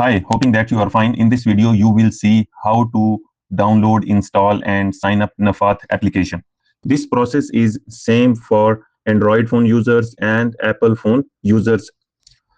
Hi, hoping that you are fine. In this video, you will see how to download, install, and sign up Nafath application. This process is same for Android phone users and Apple phone users.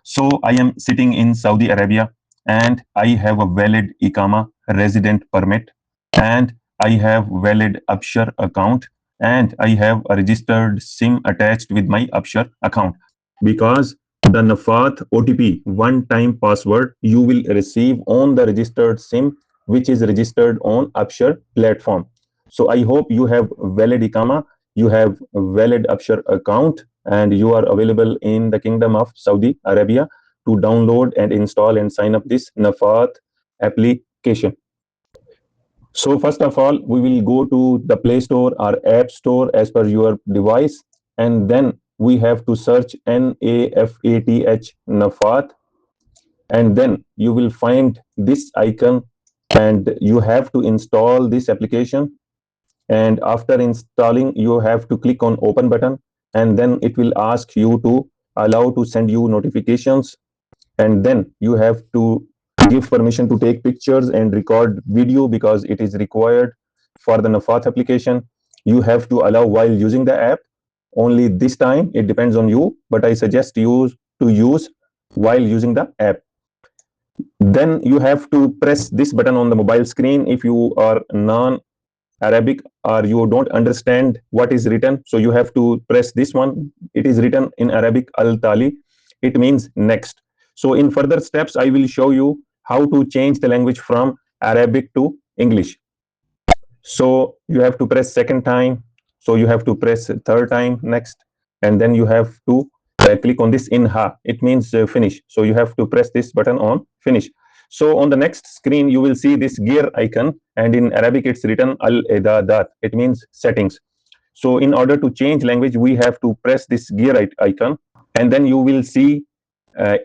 So I am sitting in Saudi Arabia and I have a valid Iqama resident permit and I have valid absher account and I have a registered SIM attached with my absher account because the Nafath OTP one-time password you will receive on the registered SIM which is registered on absher platform. So I hope you have valid Iqama, you have valid absher account and you are available in the Kingdom of Saudi Arabia to download and install and sign up this Nafath application. So first of all, we will go to the Play Store or App Store as per your device, and then we have to search Nafath Nafath, and then you will find this icon and you have to install this application. And after installing, you have to click on open button, and then it will ask you to allow to send you notifications, and then you have to give permission to take pictures and record video because it is required for the Nafath application. You have to allow while using the app. Only this time it depends on you, but I suggest you to use while using the app. Then you have to press this button on the mobile screen if you are non-Arabic or you don't understand what is written. So you have to press this one. It is written in Arabic Al Tali. It means next. So in further steps, I will show you how to change the language from Arabic to English. So you have to press second time. So you have to press third time next. And then you have to click on this Inha. It means finish. So you have to press this button on finish. So on the next screen, you will see this gear icon. And in Arabic, it's written Al-Idadat. It means settings. So in order to change language, we have to press this gear icon. And then you will see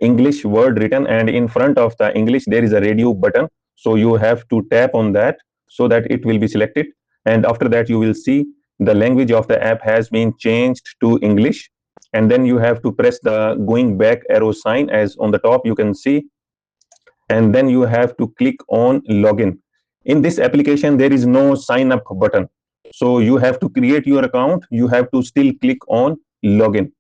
English word written, and in front of the English there is a radio button, so you have to tap on that so that it will be selected, and after that you will see the language of the app has been changed to English, and then you have to press the going back arrow sign as on the top you can see, and then you have to click on login. In this application there is no sign up button, so you have to create your account, you have to still click on login.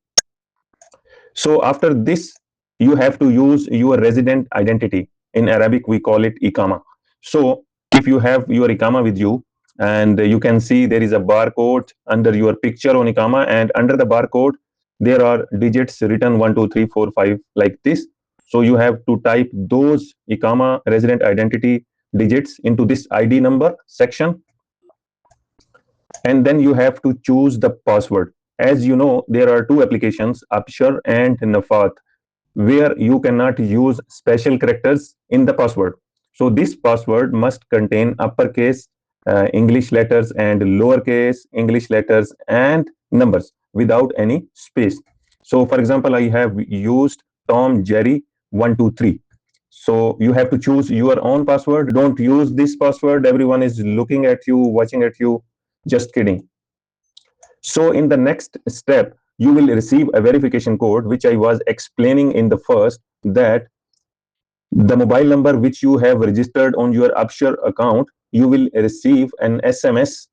So after this, you have to use your resident identity. In Arabic, we call it Iqama. So if you have your Iqama with you, and you can see there is a barcode under your picture on Iqama, and under the barcode, there are digits written 1, 2, 3, 4, 5 like this. So you have to type those Iqama resident identity digits into this ID number section, and then you have to choose the password. As you know, there are two applications, absher and Nafath, where you cannot use special characters in the password. So this password must contain uppercase English letters and lowercase English letters and numbers without any space. So for example, I have used Tom Jerry 123. So you have to choose your own password. Don't use this password. Everyone is looking at you, watching at you. Just kidding. So in the next step, you will receive a verification code, which I was explaining in the first, that the mobile number which you have registered on your absher account, you will receive an SMS.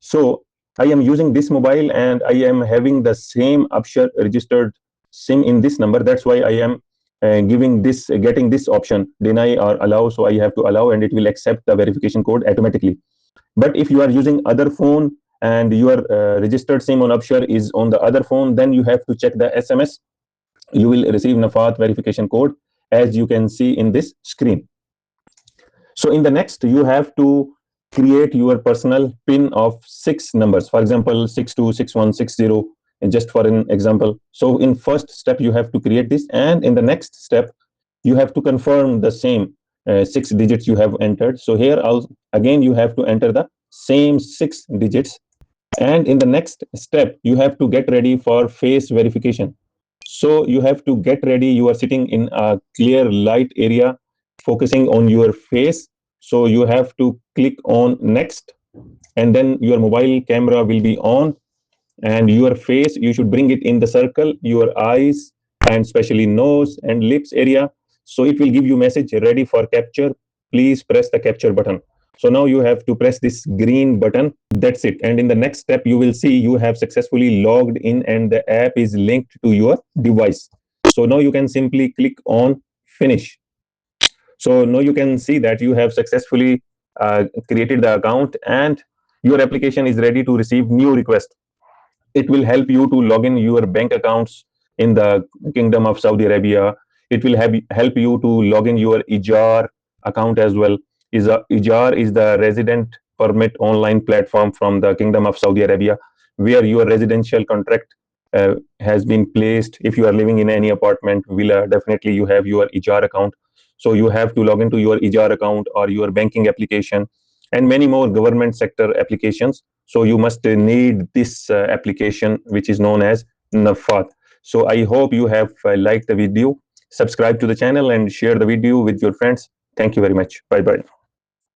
So I am using this mobile and I am having the same absher registered SIM in this number. That's why I am getting this option, deny or allow. So I have to allow, and it will accept the verification code automatically. But if you are using other phone and your registered SIM on absher is on the other phone, then you have to check the SMS. You will receive Nafath verification code, as you can see in this screen. So in the next, you have to create your personal PIN of 6 numbers, for example 626160, just for an example. So in first step you have to create this, and in the next step you have to confirm the same 6 digits you have entered. So here again you have to enter the same 6 digits, and in the next step you have to get ready for face verification. So you have to get ready. You are sitting in a clear light area focusing on your face, so you have to click on next, and then your mobile camera will be on, and your face, you should bring it in the circle, your eyes and especially nose and lips area. So it will give you message ready for capture. Please press the capture button. So now you have to press this green button. That's it. And in the next step, you will see you have successfully logged in and the app is linked to your device. So now you can simply click on finish. So now you can see that you have successfully created the account and your application is ready to receive new requests. It will help you to log in your bank accounts in the Kingdom of Saudi Arabia. It will help you to log in your ejar account as well. Ejar is the resident permit online platform from the Kingdom of Saudi Arabia, where your residential contract has been placed. If you are living in any apartment villa, definitely you have your ejar account. So you have to log into your ejar account or your banking application and many more government sector applications. So you must need this application, which is known as Nafath. So I hope you have liked the video. Subscribe to the channel and share the video with your friends. Thank you very much. Bye bye.